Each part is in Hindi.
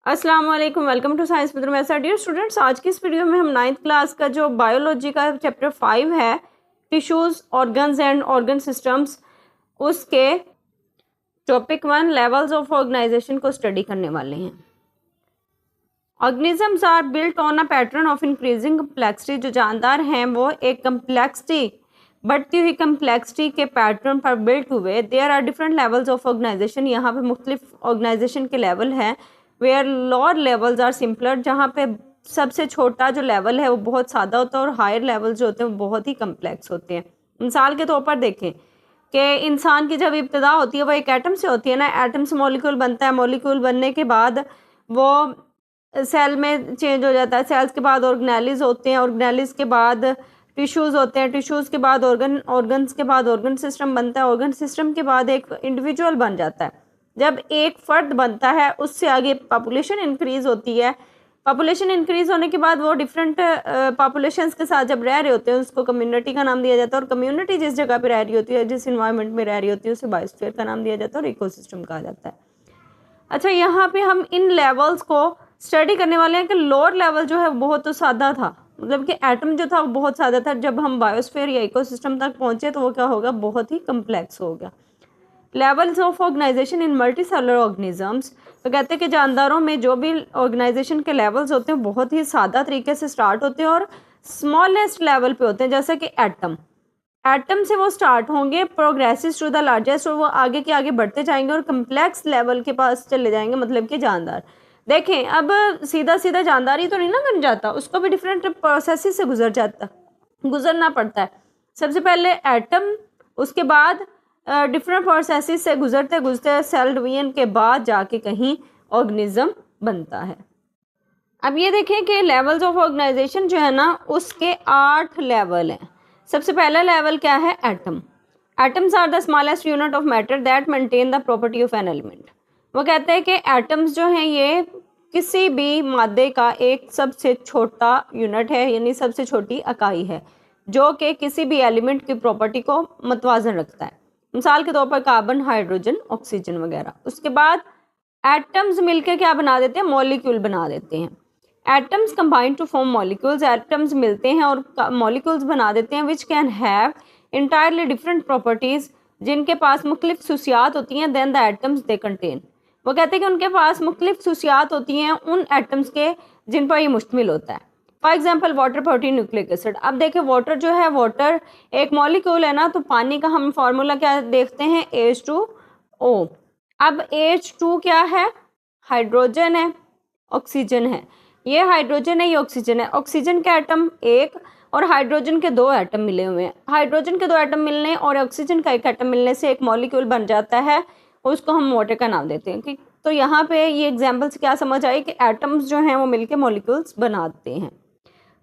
अस्सलाम वालेकुम, welcome to science with Rumaisa. Dear students, आज की इस वीडियो में हम 9th क्लास का जो बायोलॉजी का चैप्टर 5 है, tissues, organs and organ systems, उसके टॉपिक 1 लेवल्स ऑफ ऑर्गेनाइजेशन को स्टडी करने वाले हैं। Organisms are built on a pattern of increasing complexity. जो जानदार हैं वो एक कम्प्लेक्सिटी, बढ़ती हुई कम्प्लेक्सिटी के पैटर्न पर बिल्ट हुए। There are different levels of organization. यहाँ पे मुख्तलिफ ऑर्गेनाइजेशन के लेवल हैं। Where lower levels are simpler, जहाँ पे सबसे छोटा जो लेवल है वो बहुत सादा होता है और हायर लेवल्स जो होते हैं वो बहुत ही कम्प्लेक्स होते हैं। मिसाल के तौर पर देखें कि इंसान की जब इब्तिदा होती है वो एक एटम से होती है ना। एटम से मॉलिक्यूल बनता है, मॉलिक्यूल बनने के बाद वो सेल में चेंज हो जाता है। सेल्स के बाद ऑर्गेनेलिज होते हैं, ऑर्गेनेलिज के बाद टिश्यूज़ होते हैं, टिश्यूज़ के बाद ऑर्गन्स के बाद ऑर्गन सिस्टम बनता है, ऑर्गन सिस्टम के बाद एक इंडिविजुअल बन जाता है। जब एक फ़र्द बनता है उससे आगे पॉपुलेशन इंक्रीज़ होती है। पॉपुलेशन इंक्रीज़ होने के बाद वो डिफरेंट पॉपुलेशंस के साथ जब रह रहे होते हैं उसको कम्युनिटी का नाम दिया जाता है। और कम्युनिटी जिस जगह पे रह रही होती है, जिस इन्वायरमेंट में रह रही होती है, उसे बायोस्फीयर का नाम दिया जाता है और इकोसिस्टम कहा जाता है। अच्छा, यहाँ पे हम इन लेवल्स को स्टडी करने वाले हैं कि लोअर लेवल जो है बहुत तो सादा था, मतलब कि एटम जो था वो बहुत सादा था। जब हम बायोस्फीयर या इकोसिस्टम तक पहुँचे तो वो क्या होगा, बहुत ही कम्प्लेक्स हो गया। Levels of organization in multicellular organisms, तो कहते हैं कि जानदारों में जो भी ऑर्गेनाइजेशन के लेवल्स होते हैं बहुत ही सादा तरीके से स्टार्ट होते हैं और स्मॉलेस्ट लेवल पे होते हैं, जैसे कि एटम से वो स्टार्ट होंगे, प्रोग्रेसिव टू द लार्जेस्ट, और वो आगे के आगे बढ़ते जाएंगे और कम्प्लेक्स लेवल के पास चले जाएंगे, मतलब कि जानदार। देखें, अब सीधा सीधा जानदार ही तो नहीं ना बन जाता, उसको भी डिफरेंट प्रोसेसेस से गुजरना पड़ता है। सबसे पहले एटम, उसके बाद डिफरेंट प्रोसेसेस से गुजरते गुजरते सेल डिवीजन के बाद जाके कहीं ऑर्गेनिज्म बनता है। अब ये देखें कि लेवल्स ऑफ ऑर्गेनाइजेशन जो है ना उसके 8 लेवल हैं। सबसे पहला लेवल क्या है, atom. Atoms are the smallest unit of matter that maintain the property of an element. वो कहते हैं कि एटम्स जो हैं ये किसी भी मादे का एक सबसे छोटा यूनिट है, यानी सबसे छोटी इकाई है जो कि किसी भी एलिमेंट की प्रॉपर्टी को मतवाजन रखता है। मिसाल के तौर पर कार्बन, हाइड्रोजन, ऑक्सीजन वगैरह। उसके बाद एटम्स मिलकर क्या बना देते हैं, मॉलिक्यूल बना देते हैं। Atoms combine to form molecules. Atoms मिलते हैं और मॉलिक्यूल्स बना देते हैं which can have entirely different properties, जिनके पास मुख्तलिफ खसूसियात होती हैं then the atoms they contain. वो कहते हैं कि उनके पास मुख्तलिफ खसूसियात होती हैं उन एटम्स के जिन पर ये मुश्तमिल होता है। For example water, protein, nucleic acid. अब देखें, वाटर जो है, वाटर एक मॉलिक्यूल है ना, तो पानी का हम फार्मूला क्या देखते हैं, H2O। अब H2 क्या है, हाइड्रोजन है, ऑक्सीजन है। ये हाइड्रोजन है, ये ऑक्सीजन है। ऑक्सीजन के एटम एक और हाइड्रोजन के 2 एटम मिले हुए हैं। हाइड्रोजन के 2 एटम मिलने और ऑक्सीजन का एक एटम मिलने से एक मॉलिक्यूल बन जाता है, उसको हम वाटर का नाम देते हैं। तो यहाँ पे ये एग्जाम्पल से क्या समझ आई कि एटम्स जो हैं वो मिलके मॉलिक्यूल्स बनाते हैं।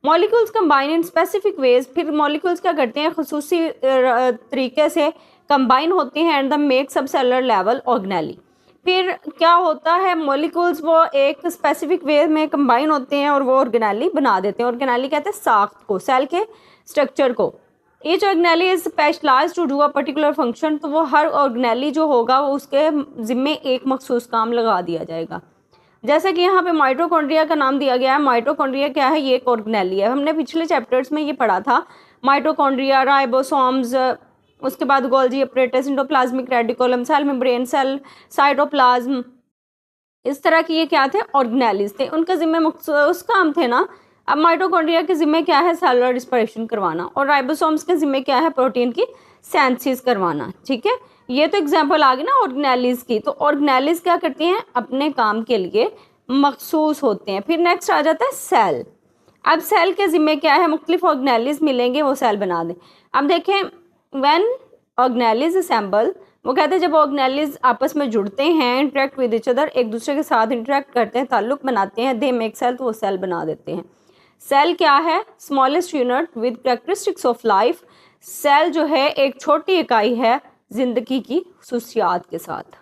Molecules combine in specific ways. फिर मॉलिक्यूल्स क्या करते हैं, खसूसी तरीके से कंबाइन होते हैं and the make subcellular level organelle. फिर क्या होता है, मॉलिक्यूल्स वो एक स्पेसिफिक वे में कंबाइन होते हैं और वो ऑर्गेनेली बना देते हैं। ऑर्गेनेली कहते हैं साख्त को, सेल के स्ट्रक्चर को। Each organelle is specialized to do a particular function. तो वो हर ऑर्गेनेली जो होगा वो उसके ज़िम्मे एक मखसूस काम लगा दिया जाएगा। जैसे कि यहाँ पे माइटोकॉन्ड्रिया का नाम दिया गया है। माइटोकॉन्ड्रिया क्या है, ये एक ऑर्गेनेली है। हमने पिछले चैप्टर्स में ये पढ़ा था, माइटोकॉन्ड्रिया, राइबोसोम्स, उसके बाद Golgi apparatus, endoplasmic reticulum, cell membrane, cell cytoplasm, इस तरह की ये क्या थे, ऑर्गेनेलीज थे। उनके जिम्मे मखसूस काम थे ना। अब माइटोकॉन्ड्रिया के जिम्मे क्या है, सेलुलर रिस्पिरेशन करवाना, और राइबोसोम्स के जिम्मे क्या है, प्रोटीन की सिंथेसिस करवाना। ठीक है, ये तो एग्जाम्पल आ गई ना ऑर्गेनेलीज की। तो ऑर्गेनेलीज क्या करती हैं, अपने काम के लिए मखसूस होते हैं। फिर नेक्स्ट आ जाता है सेल। अब सेल के जिम्मे क्या है, मुख्तलिफ ऑर्गेनेलीज मिलेंगे, वो सेल बना दें। अब देखें, व्हेन ऑर्गेनेलीज असेंबल, वो कहते हैं जब ऑर्गेनेलीज आपस में जुड़ते हैं, इंटरेक्ट विद ईच अदर, एक दूसरे के साथ इंटरेक्ट करते हैं, ताल्लुक बनाते हैं, दे मेक सेल, तो वो सेल बना देते हैं। सेल क्या है, smallest unit with characteristics of life. Cell जो है एक छोटी इकाई है जिंदगी की खसूसियात के साथ।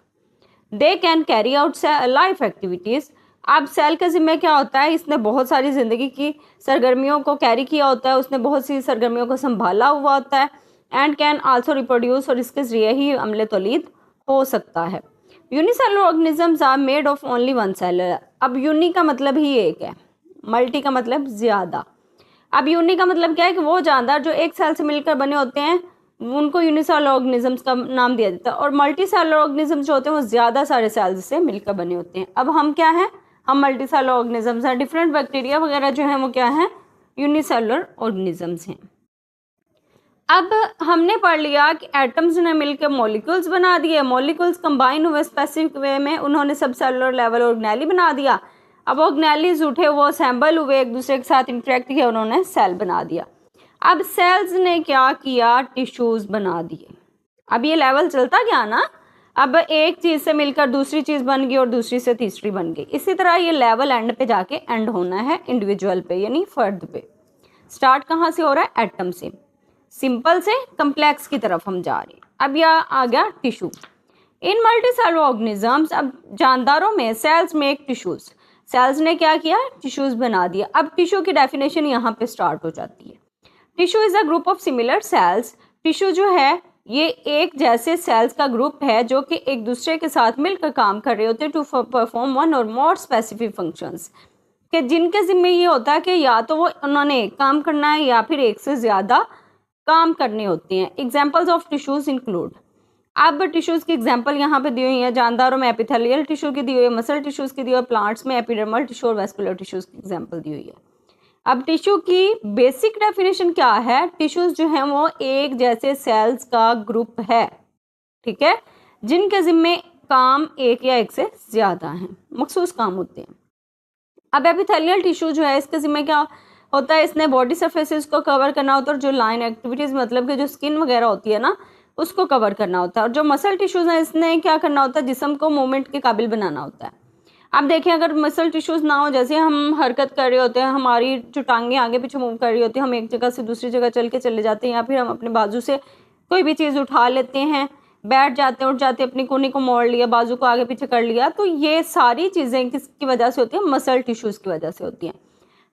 They can carry out life activities. अब सेल के ज़िम्मे क्या होता है, इसने बहुत सारी ज़िंदगी की सरगर्मियों को कैरी किया होता है, उसने बहुत सी सरगर्मियों को संभाला हुआ होता है। एंड कैन आल्सो रिप्रोड्यूस, और इसके ज़रिए ही अमले तौलीद हो सकता है। Unicellular organisms are made of only one cell. अब यूनि का मतलब ही एक है, मल्टी का मतलब ज़्यादा। अब यूनि का मतलब क्या है कि वो जानदार जो एक सेल से मिलकर बने होते हैं उनको यूनिसेलुलर ऑर्गेनिजम्स का नाम दिया जाता है, और मल्टी सेलुलर ऑर्गेनिजम्स जो होते हैं वो ज़्यादा सारे सेल्स से मिलकर बने होते हैं। अब हम क्या हैं, हम मल्टी सेलुलर ऑर्गेनिजम्स हैं। डिफरेंट बैक्टीरिया वगैरह जो हैं वो क्या हैं, यूनिसेलुलर ऑर्गेनिजम्स हैं। अब हमने पढ़ लिया कि एटम्स ने मिलकर मॉलिक्यूल्स बना दिए, मॉलिक्यूल्स कंबाइन हुए स्पेसिफिक वे में, उन्होंने सब सेलुलर लेवल ऑर्गेनेली बना दिया। अब ऑर्गेनेलीज उठे, वो असेंबल हुए, एक दूसरे के साथ इंटरेक्ट किया, उन्होंने सेल बना दिया। अब सेल्स ने क्या किया, टिश्यूज बना दिए। अब ये लेवल चलता गया ना, अब एक चीज़ से मिलकर दूसरी चीज़ बन गई और दूसरी से तीसरी बन गई। इसी तरह ये लेवल एंड पे जाके एंड होना है इंडिविजुअल पे, यानी फर्द पे। स्टार्ट कहाँ से हो रहा है, एटम से, सिंपल से कम्प्लेक्स की तरफ हम जा रहे हैं। अब यह आ गया टिश्यू। इन मल्टीसेलुलर ऑर्गेनिजम्स, अब जानदारों में सेल्स मेक टिश्यूज, सेल्स ने क्या किया, टिश्यूज बना दिया। अब टिश्यू की डेफिनेशन यहाँ पे स्टार्ट हो जाती है। Tissue is a group of similar sales. Tissue जो है ये एक जैसे सेल्स का ग्रुप है जो कि एक दूसरे के साथ मिलकर काम कर रहे होते हैं टू परफॉर्म वन और मोर स्पेसिफिक फंक्शंस, कि जिनके जिम्मे ये होता है कि या तो वो उन्होंने एक काम करना है या फिर एक से ज़्यादा काम करने होते हैं। एग्जाम्पल्स ऑफ टिश्यूज इंक्लूड, अब टिश्यूज की एग्जांपल यहाँ पे दी हुई है। जानदारों में एपिथेलियल टिश्यू की दी हुई है, मसल टिश्यूज की दी हुई है, प्लांट्स में एपिडर्मल टिश्यू और वेस्कुलर टिश्यूज की एग्जांपल दी हुई है। अब टिश्यू की बेसिक डेफिनेशन क्या है, टिश्यूज जो हैं वो एक जैसे सेल्स का ग्रुप है, ठीक है, जिनके जिम्मे काम एक या एक से ज़्यादा हैं, मखसूस काम होते हैं। अब एपिथेलियल टिश्यू जो है इसके जिम्मे क्या होता है, इसने बॉडी सरफेसेस को कवर करना होता है, और जो लाइन एक्टिविटीज़ मतलब कि जो स्किन वगैरह होती है ना उसको कवर करना होता है। और जो मसल टिश्यूज़ हैं इसने क्या करना होता है, जिस्म को मूवमेंट के काबिल बनाना होता है। अब देखें, अगर मसल टिश्यूज़ ना हो, जैसे हम हरकत कर रहे होते हैं, हमारी जो टांगें आगे पीछे मूव कर रही होती है, हम एक जगह से दूसरी जगह चल के चले जाते हैं, या फिर हम अपने बाजू से कोई भी चीज़ उठा लेते हैं, बैठ जाते हैं, उठ जाते हैं, अपनी कोनी को मोड़ लिया, बाजू को आगे पीछे कर लिया, तो ये सारी चीज़ें किसकी वजह से होती हैं, मसल टिश्यूज़ की वजह से होती हैं।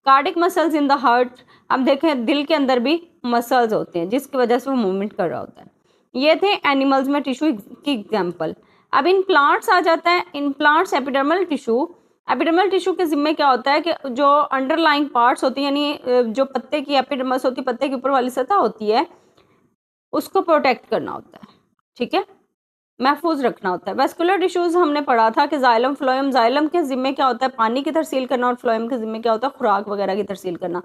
Cardiac muscles in the heart, अब देखें दिल के अंदर भी मसल्स होते हैं जिसकी वजह से वो मूवमेंट कर रहा होता है। ये थे एनिमल्स में टिश्यू की एग्जांपल। अब इन प्लांट्स आ जाता है, इन प्लांट्स एपिडर्मल टिश्यू के जिम्मे क्या होता है कि जो अंडरलाइंग पार्ट्स होती हैं, यानी जो पत्ते की एपिडर्मस होती है, पत्ते के ऊपर वाली सतह होती है, उसको प्रोटेक्ट करना होता है, ठीक है, महफूज रखना होता है। वेस्कुलर टिश्यूज़ हमने पढ़ा था कि जाइलम फ्लोएम, जाइलम के ज़िम्मे क्या होता है, पानी की तरसील करना, और फ्लोएम के ज़िम्मे क्या होता है, खुराक वगैरह की तरसील करना।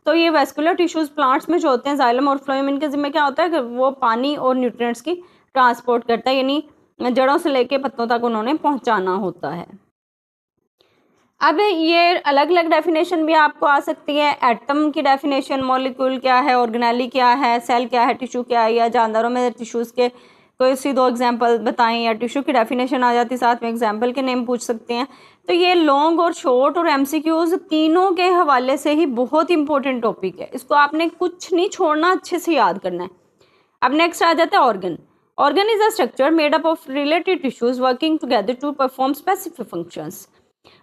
तो ये वेस्कुलर टिश्यूज़ प्लांट्स में जो होते हैं, जाइलम और फ्लोएम, इनके ज़िम्मे क्या होता है कि वो पानी और न्यूट्रिएंट्स की ट्रांसपोर्ट करता है, यानी जड़ों से लेके पत्तों तक उन्होंने पहुँचाना होता है। अब ये अलग अलग डेफिनेशन भी आपको आ सकती है। एटम की डेफिनेशन, मॉलिक्यूल क्या है, ऑर्गेनेली क्या है, सेल क्या है, टिश्यू क्या है, या जानदारों में टिश्यूज़ के कोई सी दो एग्जांपल बताएं, या टिश्यू की डेफिनेशन आ जाती, साथ में एग्जांपल के नेम पूछ सकते हैं। तो ये लॉन्ग और शॉर्ट और एमसीक्यूज तीनों के हवाले से ही बहुत इंपॉर्टेंट टॉपिक है, इसको आपने कुछ नहीं छोड़ना, अच्छे से याद करना है। अब नेक्स्ट आ जाता है organ. Organ is a structure made up of related tissues working together to perform specific functions.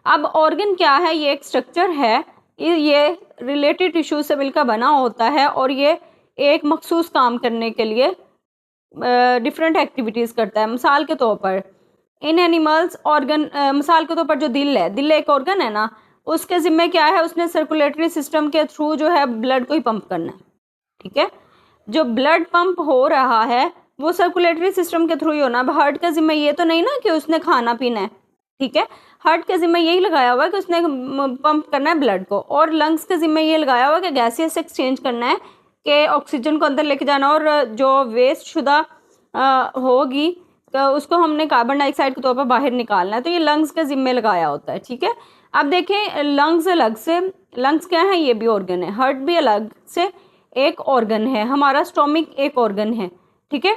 अब ऑर्गन क्या है, ये एक स्ट्रक्चर है, ये रिलेटेड टिश्यूज से मिलकर बना होता है, और ये एक मखसूस काम करने के लिए डिफरेंट एक्टिविटीज़ करता है। मिसाल के तौर पर इन एनिमल्स ऑर्गन, मिसाल के तौर पर जो दिल है, दिल एक ऑर्गन है ना, उसके ज़िम्मे क्या है, उसने सर्कुलेटरी सिस्टम के थ्रू जो है ब्लड को ही पंप करना है, ठीक है, जो ब्लड पंप हो रहा है वो सर्कुलेटरी सिस्टम के थ्रू ही होना। अब हार्ट के ज़िम्मे ये तो नहीं ना कि उसने खाना पीना है, ठीक है, हार्ट के ज़िम्मे यही लगाया हुआ है कि उसने पंप करना है ब्लड को, और लंग्स के ज़िम्मे ये लगाया हुआ है कि गैसियस एक्सचेंज करना है, कि ऑक्सीजन को अंदर लेके जाना, और जो वेस्ट शुदा होगी तो उसको हमने कार्बन डाइऑक्साइड के तौर पर बाहर निकालना है, तो ये लंग्स के ज़िम्मे लगाया होता है, ठीक है। अब देखें, लंग्स अलग से, लंग्स क्या है, ये भी ऑर्गन है, हार्ट भी अलग से एक ऑर्गन है, हमारा स्टोमिक एक ऑर्गन है, ठीक है।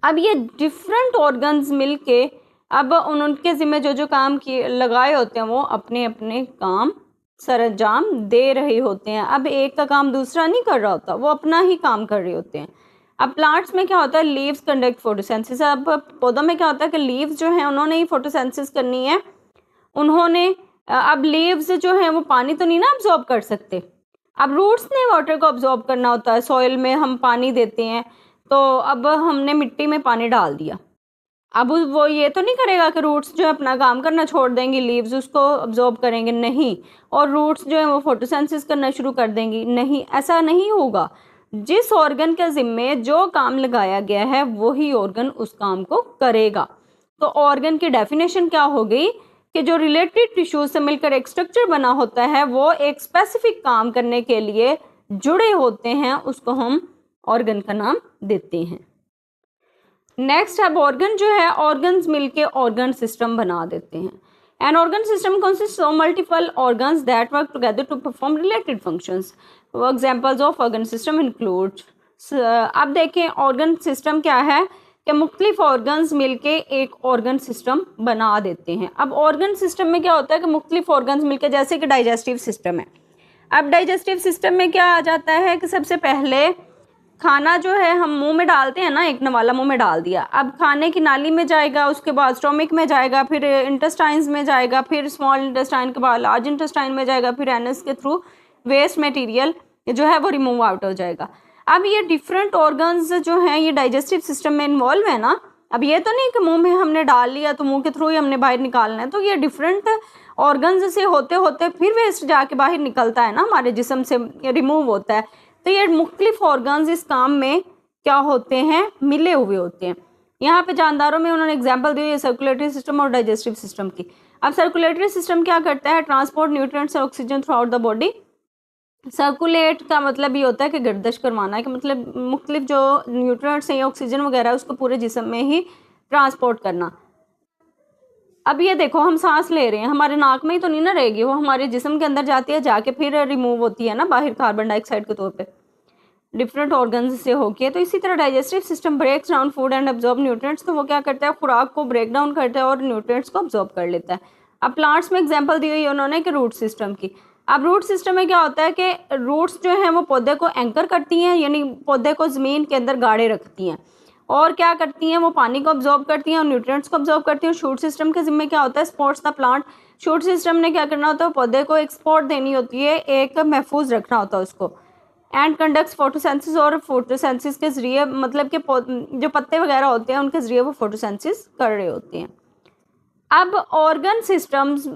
अब ये डिफरेंट ऑर्गन्स मिलके अब उनके ज़िम्मे जो जो काम किए लगाए होते हैं वो अपने अपने काम सरअंजाम दे रहे होते हैं। अब एक का काम दूसरा नहीं कर रहा होता, वो अपना ही काम कर रहे होते हैं। अब प्लांट्स में क्या होता है, लीव्स कंडक्ट फोटोसेंसिस। अब पौधों में क्या होता है कि लीव्स जो हैं उन्होंने ही फोटोसेंसिस करनी है, उन्होंने अब लीव्स जो हैं वो पानी तो नहीं ना अब्जॉर्ब कर सकते, अब रूट्स ने वाटर को अब्जॉर्ब करना होता है। सॉइल में हम पानी देते हैं, तो अब हमने मिट्टी में पानी डाल दिया, अब वो ये तो नहीं करेगा कि रूट्स जो है अपना काम करना छोड़ देंगी, लीव्स उसको अब्जॉर्ब करेंगे, नहीं, और रूट्स जो है वो फोटोसिंथेसिस करना शुरू कर देंगी, नहीं, ऐसा नहीं होगा। जिस ऑर्गन के ज़िम्मे जो काम लगाया गया है वही ऑर्गन उस काम को करेगा। तो ऑर्गन की डेफिनेशन क्या हो गई कि जो रिलेटेड टिश्यूज से मिलकर एक स्ट्रक्चर बना होता है वो एक स्पेसिफिक काम करने के लिए जुड़े होते हैं, उसको हम ऑर्गन का नाम देते हैं। नेक्स्ट अब ऑर्गन जो है, ऑर्गन्स मिलके ऑर्गन सिस्टम बना देते हैं। An organ system consist of multiple organs that work together to perform related functions. Examples of organ system include, अब देखें ऑर्गन सिस्टम क्या है कि मुख्तलिफ ऑर्गन्स मिलके एक ऑर्गन सिस्टम बना देते हैं। अब ऑर्गन सिस्टम में क्या होता है कि मुख्तलिफ ऑर्गन्स मिलके, जैसे कि डाइजेस्टिव सिस्टम है। अब डाइजेस्टिव सिस्टम में क्या आ जाता है कि सबसे पहले खाना जो है हम मुंह में डालते हैं ना, एक नवाला मुंह में डाल दिया, अब खाने की नाली में जाएगा, उसके बाद स्टोमिक में जाएगा, फिर इंटेस्टाइन्स में जाएगा, फिर स्मॉल इंटेस्टाइन के बाद लार्ज इंटेस्टाइन में जाएगा, फिर एनस के थ्रू वेस्ट मटेरियल जो है वो रिमूव आउट हो जाएगा। अब ये डिफरेंट ऑर्गन्स जो हैं ये डाइजेस्टिव सिस्टम में इन्वॉल्व है ना। अब ये तो नहीं कि मुंह में हमने डाल लिया तो मुंह के थ्रू ही हमने बाहर निकालना है, तो ये डिफरेंट ऑर्गन्स से होते होते फिर वेस्ट जाके बाहर निकलता है ना, हमारे जिस्म से रिमूव होता है। तो ये मुख्तलिफ ऑर्गन्स इस काम में क्या होते हैं, मिले हुए होते हैं। यहाँ पे जानदारों में उन्होंने एग्जांपल दी है सर्कुलेटरी सिस्टम और डाइजेस्टिव सिस्टम की। अब सर्कुलेटरी सिस्टम क्या करता है, ट्रांसपोर्ट न्यूट्रिएंट्स और oxygen through out the body. Circulate का मतलब ये होता है कि गर्दश करवाना है, कि मतलब मुख्तलिफ जो न्यूट्रिएंट्स हैं, ऑक्सीजन वगैरह उसको पूरे जिस्म में ही ट्रांसपोर्ट करना। अब ये देखो हम सांस ले रहे हैं, हमारे नाक में ही तो नहीं ना रहेगी, वो हमारे जिस्म के अंदर जाती है, जाके फिर रिमूव होती है ना बाहर कार्बन डाइऑक्साइड के तौर पे डिफरेंट ऑर्गन्स से होके। तो इसी तरह digestive system breaks down food and absorb nutrients, तो वो क्या करता है, खुराक को ब्रेक डाउन करता है और न्यूट्रिएंट्स को अब्जॉर्ब कर लेता है। अब प्लांट्स में एग्जांपल दी हुई है उन्होंने कि रूट सिस्टम की। अब रूट सिस्टम में क्या होता है कि रूट्स जो हैं वो पौधे को एंकर करती हैं, यानी पौधे को ज़मीन के अंदर गाड़े रखती हैं, और क्या करती हैं वो पानी को अब्जॉर्ब करती हैं और न्यूट्रिएंट्स को अब्जॉर्ब करती हैं। शूट सिस्टम के ज़िम्मे क्या होता है, supports the plant. Shoot system ने क्या करना होता है, पौधे को एक सपोर्ट देनी होती है, एक महफूज रखना होता है उसको। एंड कंडक्ट्स फोटोसेंसिस, और फोटोसेंसिस के ज़रिए मतलब कि जो पत्ते वगैरह होते हैं उनके ज़रिए वो फोटोसेंसिस कर रहे होते हैं। अब ऑर्गन सिस्टम्स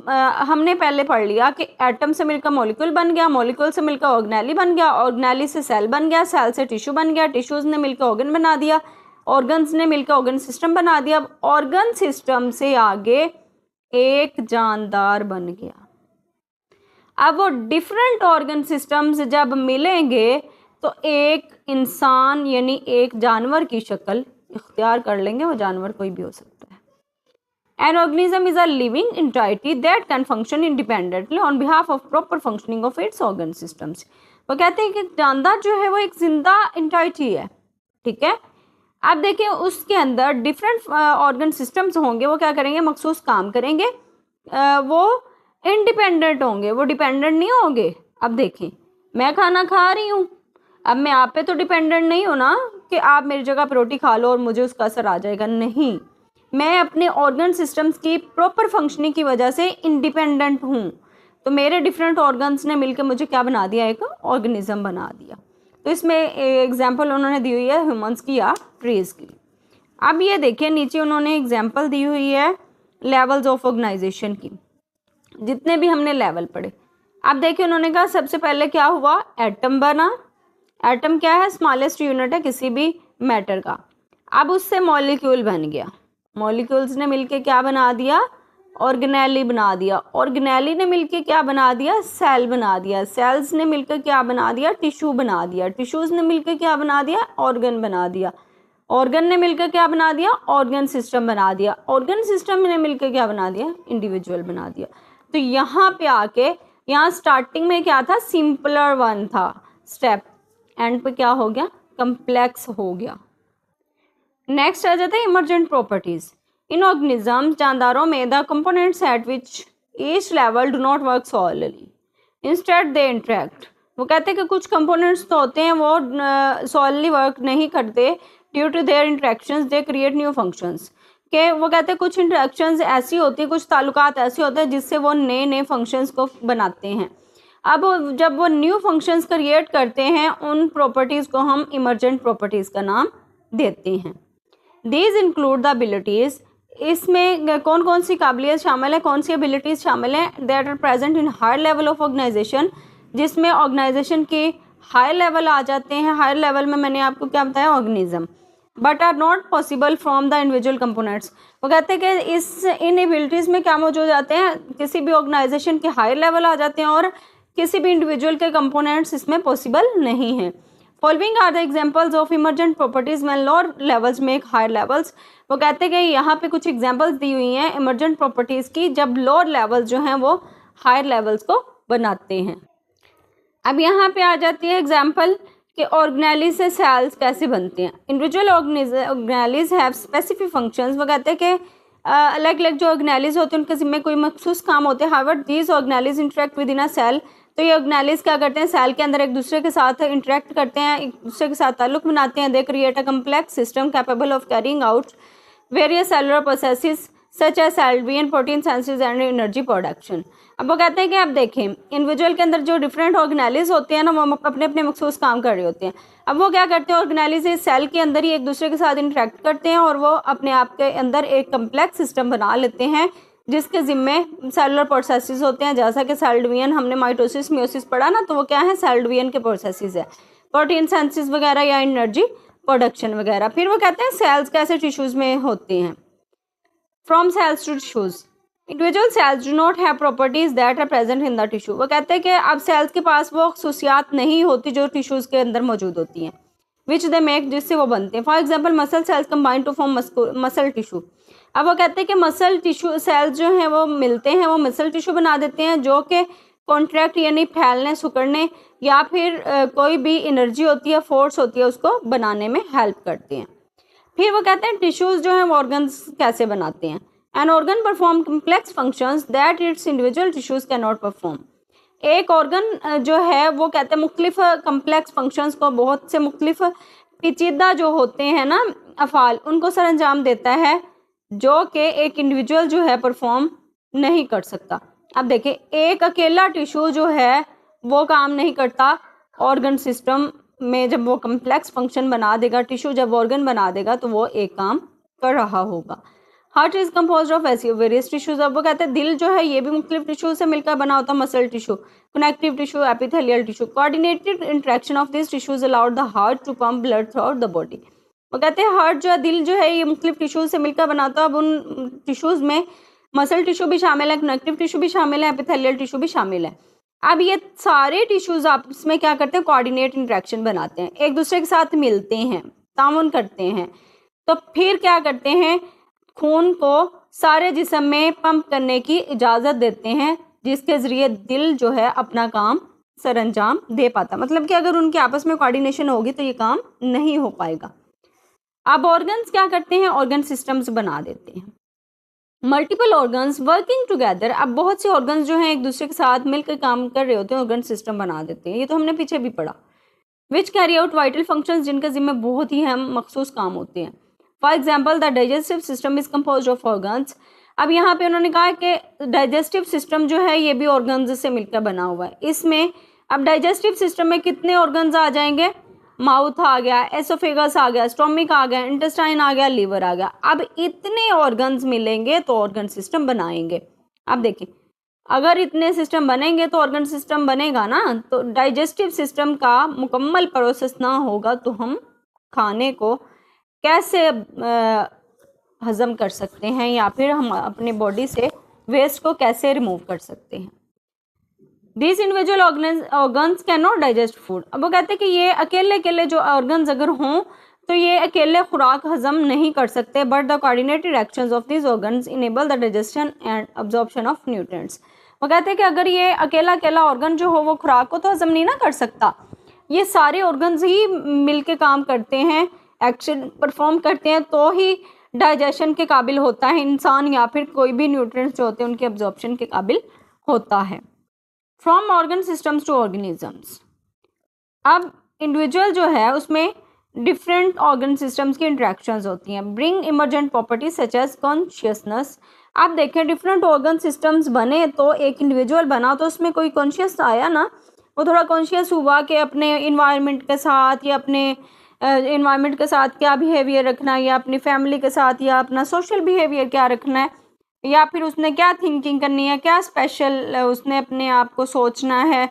हमने पहले पढ़ लिया कि एटम से मिलकर मॉलिक्यूल बन गया, मॉलिक्यूल से मिलकर ऑर्गेनेली बन गया, ऑर्गेनेली से सेल बन गया, सेल से टिश्यू बन गया, टिश्यूज़ ने मिलकर ऑर्गन बना दिया, ऑर्गन्स ने मिलकर ऑर्गन सिस्टम बना दिया। अब ऑर्गन सिस्टम से आगे एक जानदार बन गया। अब वो डिफरेंट ऑर्गन सिस्टम्स जब मिलेंगे तो एक इंसान यानी एक जानवर की शक्ल इख्तियार कर लेंगे, वो जानवर कोई भी हो सकता है। An organism is a living entity that can function independently on behalf of proper functioning of its organ systems. वो कहते हैं कि जानदार जो है वो एक जिंदा एंटिटी है, ठीक है। अब देखिए उसके अंदर डिफरेंट ऑर्गन सिस्टम्स होंगे, वो क्या करेंगे, मखसूस काम करेंगे, वो इंडिपेंडेंट होंगे, वो डिपेंडेंट नहीं होंगे। अब देखें मैं खाना खा रही हूँ, अब मैं आप पे तो डिपेंडेंट नहीं हूँ ना कि आप मेरी जगह पर रोटी खा लो और मुझे उसका असर आ जाएगा, नहीं, मैं अपने ऑर्गन सिस्टम्स की प्रॉपर फंक्शनिंग की वजह से इंडिपेंडेंट हूँ। तो मेरे डिफरेंट ऑर्गन्स ने मिलकर मुझे क्या बना दिया, एक ऑर्गेनिज्म बना दिया। तो इसमें एग्जांपल उन्होंने दी हुई है ह्यूमंस की या ट्रीज की। अब ये देखिए नीचे उन्होंने एग्जांपल दी हुई है लेवल्स ऑफ ऑर्गेनाइजेशन की, जितने भी हमने लेवल पढ़े। अब देखिए उन्होंने कहा सबसे पहले क्या हुआ, एटम बना। एटम क्या है, स्मॉलेस्ट यूनिट है किसी भी मैटर का। अब उससे मॉलिक्यूल बन गया, मॉलिक्यूल्स ने मिलके क्या बना दिया, ऑर्गेनेली बना दिया, ऑर्गेनेली ने मिलके क्या बना दिया, सेल बना दिया, सेल्स ने मिलकर क्या बना दिया, टिश्यू बना दिया, टिश्यूज़ ने मिलकर क्या बना दिया, ऑर्गन बना दिया, ऑर्गन ने मिलकर क्या बना दिया, ऑर्गन सिस्टम बना दिया, ऑर्गन सिस्टम ने मिलकर क्या बना दिया, इंडिविजुअल बना दिया। तो यहाँ पे आके यहाँ स्टार्टिंग में क्या था, सिंपलर वन था स्टेप, एंड पे क्या हो गया, कम्प्लेक्स हो गया। नेक्स्ट आ जाता है इमर्जेंट प्रॉपर्टीज इन ऑर्गेनिज्म। जानदारों में the components eight which each level do not work solidly, instead they interact. वो कहते हैं कि कुछ कंपोनेंट्स तो होते हैं वो सॉलिडली वर्क नहीं करते, due to their interactions they create new functions. के वो कहते हैं कुछ इंटरेक्शंस ऐसी होती है, कुछ ताल्लुकात ऐसे होते हैं जिससे वो नए नए फंक्शंस को बनाते हैं। अब जब वो न्यू फंक्शंस क्रिएट करते हैं उन प्रॉपर्टीज़ को हम इमर्जेंट प्रॉपर्टीज़ का नाम देते हैं। दीज इंक्लूड द एबिलिटीज़, इसमें कौन कौन सी काबिलियत शामिल है, कौन सी एबिलिटीज़ शामिल हैं, that are present in higher level of organization, जिसमें ऑर्गेनाइजेशन के हायर लेवल आ जाते हैं। हायर लेवल में मैंने आपको क्या बताया, organism, but are not possible from the individual components. वो कहते हैं कि इन एबिलिटीज़ में क्या मौजूद जाते हैं, किसी भी ऑर्गेनाइजेशन के हायर लेवल आ जाते हैं और किसी भी इंडिविजुअल के कंपोनेंट्स इसमें पॉसिबल नहीं है। Following are the examples of emergent properties when lower levels make higher levels. वो कहते हैं कि यहाँ पे कुछ एग्जांपल्स दी हुई हैं इमर्जेंट प्रॉपर्टीज की, जब लोअर लेवल्स जो हैं वो हायर लेवल्स को बनाते हैं। अब यहाँ पे आ जाती है एग्जाम्पल कि ऑर्गेनेलिज से सेल्स कैसे बनते हैं। Individual organelles have specific functions. वो कहते हैं कि अलग अलग जो ऑर्गेनेलिज होते हैं उनके जिम्मे कोई मखसूस काम होते हैं। However these organelles interact with in a cell, तो ये ऑर्गेनेलिज क्या करते हैं, सेल के अंदर एक दूसरे के साथ इंटरेक्ट करते हैं, एक दूसरे के साथ ताल्लुक बनाते हैं। They create a complex system capable of carrying out various cellular processes such as cell division, protein synthesis and energy production. अब वो कहते हैं कि आप देखें इंडिविजुअल के अंदर जो डिफरेंट ऑर्गेनेलिज होते हैं ना, वो अपने अपने मखसूस काम कर रहे होते हैं। अब वो क्या करते हैं, ऑर्गेनेलिज इस सेल के अंदर ही एक दूसरे के साथ इंटरेक्ट करते हैं और वो अपने आप के अंदर एक कम्प्लेक्स सिस्टम बना लेते हैं जिसके ज़िम्मे सेलुलर प्रोसेसेस होते हैं। जैसा कि सेल डिवीजन हमने माइटोसिस मियोसिस पढ़ा ना, तो वो क्या है, सेल डिवीजन के प्रोसेसेस है, प्रोटीन सिंथेसिस वगैरह या एनर्जी प्रोडक्शन वगैरह। फिर वो कहते हैं सेल्स कैसे टिश्यूज़ में होते हैं। From cells to tissues, individual cells do not have properties that are present in the tissue. वो कहते हैं कि अब सेल्स के पास वो खसूसियात नहीं होती जो टिश्यूज़ के अंदर मौजूद होती हैं, विच दे मेक, जिससे वो बनते हैं। For example muscle cells combine to form muscle tissue. अब वो कहते हैं कि मसल टिश्यू सेल्स जो हैं वो मिलते हैं, वो मसल टिश्यू बना देते हैं जो कि कॉन्ट्रैक्ट यानी फैलने सिकुड़ने या फिर कोई भी एनर्जी होती है, फोर्स होती है, उसको बनाने में हेल्प करते हैं। फिर वो कहते हैं टिश्यूज़ जो हैं वो ऑर्गन्स कैसे बनाते हैं। An organ perform complex functions that it's individual tissues can not perform. एक ऑर्गन जो है वो कहते हैं मुख्तलिफ कम्प्लेक्स फंक्शंस को, बहुत से मुख्तलिफ पेचीदा जो होते हैं ना अफ़ाल, उनको सर अंजाम देता है जो कि एक इंडिविजुअल जो है परफॉर्म नहीं कर सकता। अब देखिए एक अकेला टिश्यू जो है वो काम नहीं करता ऑर्गन सिस्टम में। जब वो कम्प्लेक्स फंक्शन बना देगा, टिश्यू जब ऑर्गन बना देगा तो वो एक काम कर रहा होगा। Heart is compose of various tissues. अब वो कहते हैं दिल जो है ये भी मुख्तलिफ टिश्यू से मिलकर बना होता है, muscle tissue, connective tissue, epithelial tissue. Coordinated interaction of this tissues allowed the heart to pump blood throughout the body. वो कहते हैं हार्ट जो है, दिल जो है, ये मुख्तलिफ टिश्यूज से मिलकर बनाता है। अब उन टिश्यूज़ में मसल टिश्यू भी शामिल है, कनेक्टिव टिश्यू भी शामिल है, एपिथेलियल टिश्यू भी शामिल है। अब ये सारे टिश्यूज़ आपस में क्या करते हैं, कोऑर्डिनेट इंटरेक्शन बनाते हैं, एक दूसरे के साथ मिलते हैं, ताउन करते हैं। तो फिर क्या करते हैं, खून को सारे जिस्म में पंप करने की इजाज़त देते हैं, जिसके ज़रिए दिल जो है अपना काम सरअंजाम दे पाता। मतलब कि अगर उनके आपस में कोऑर्डिनेशन होगी तो ये काम नहीं हो पाएगा। अब ऑर्गन्स क्या करते हैं, ऑर्गन सिस्टम्स बना देते हैं। Multiple organs working together. अब बहुत से ऑर्गन्स जो हैं एक दूसरे के साथ मिलकर काम कर रहे होते हैं, ऑर्गन सिस्टम बना देते हैं। ये तो हमने पीछे भी पढ़ा। Which carry out vital functions, जिनके जिम्मे बहुत ही अहम मखसूस काम होते हैं। For example the digestive system is compose of organs. अब यहाँ पे उन्होंने कहा कि डाइजेस्टिव सिस्टम जो है ये भी ऑर्गन्स से मिलकर बना हुआ है। इसमें अब डाइजेस्टिव सिस्टम में कितने ऑर्गन्स आ जाएंगे, माउथ आ गया, एसोफेगस आ गया, स्टोमिक आ गया, इंटेस्टाइन आ गया, लीवर आ गया। अब इतने ऑर्गन्स मिलेंगे तो ऑर्गन सिस्टम बनाएंगे। अब देखिए अगर इतने सिस्टम बनेंगे तो ऑर्गन सिस्टम बनेगा ना, तो डाइजेस्टिव सिस्टम का मुकम्मल प्रोसेस ना होगा तो हम खाने को कैसे हज़म कर सकते हैं या फिर हम अपने बॉडी से वेस्ट को कैसे रिमूव कर सकते हैं। This individual organs can not digest food. अब वो कहते हैं कि ये अकेले अकेले जो ऑर्गन्स अगर हों तो ये अकेले खुराक हजम नहीं कर सकते, but the coordinated actions of this organs enable the digestion and absorption of nutrients. वो कहते हैं कि अगर ये अकेला अकेला ऑर्गन जो हो वो खुराक को तो हजम नहीं ना कर सकता, ये सारे ऑर्गन्स ही मिलके काम करते हैं, एक्शन परफॉर्म करते हैं, तो ही डाइजेशन के काबिल होता है इंसान या फिर कोई भी न्यूट्रिएंट्स जो होते हैं उनके अब्जॉर्प्शन के काबिल होता है। From organ systems to organisms. अब इंडिविजुअल जो है उसमें डिफरेंट ऑर्गन सिस्टम्स की इंट्रैक्शंस होती हैं। Bring emergent properties such as consciousness. आप देखें डिफरेंट ऑर्गन सिस्टम्स बने तो एक इंडिविजुअल बना तो उसमें कोई कॉन्शियस आया ना, वो थोड़ा कॉन्शियस हुआ कि अपने इन्वायरमेंट के साथ या अपने इन्वायरमेंट के साथ क्या बिहेवियर रखना है, या अपनी फैमिली के साथ या अपना सोशल बिहेवियर क्या रखना है, या फिर उसने क्या थिंकिंग करनी है, क्या स्पेशल उसने अपने आप को सोचना है,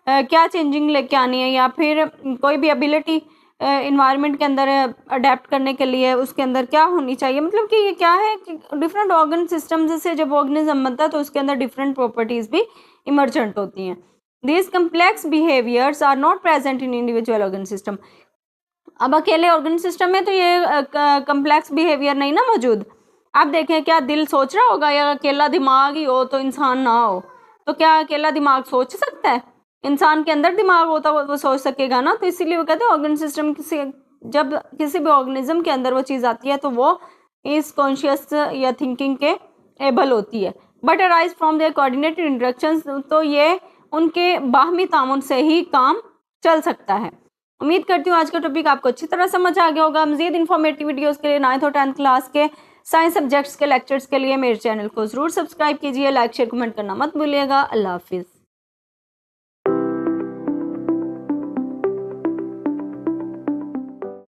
क्या चेंजिंग लेके आनी है, या फिर कोई भी एबिलिटी इन्वायरमेंट के अंदर अडेप्ट करने के लिए उसके अंदर क्या होनी चाहिए। मतलब कि ये क्या है कि डिफरेंट ऑर्गन सिस्टम से जब ऑर्गेनिज्म बनता है तो उसके अंदर डिफरेंट प्रॉपर्टीज़ भी इमर्जेंट होती हैं। These complex behaviours are not present in individual organ system. अब अकेले ऑर्गन सिस्टम में तो ये कम्प्लेक्स बिहेवियर नहीं ना मौजूद। आप देखें, क्या दिल सोच रहा होगा, या अकेला दिमाग ही हो तो इंसान ना हो, तो क्या अकेला दिमाग सोच सकता है? इंसान के अंदर दिमाग होता वो सोच सकेगा ना। तो इसीलिए वो कहते हैं ऑर्गन सिस्टम जब किसी भी ऑर्गेनिज्म के अंदर वो चीज़ आती है तो वो इस कॉन्शियस या थिंकिंग के एबल होती है। But arise from their coordinated interactions, तो ये उनके बाहमी तामुन से ही काम चल सकता है। उम्मीद करती हूँ आज का टॉपिक आपको अच्छी तरह समझ आ गया होगा। मज़ीद इन्फॉर्मेटिव वीडियोस के लिए 9th और 10th क्लास के साइंस सब्जेक्ट्स के लेक्चर्स के लिए मेरे चैनल को ज़रूर सब्सक्राइब कीजिए, लाइक शेयर कमेंट करना मत भूलिएगा। अल्लाह हाफिज़।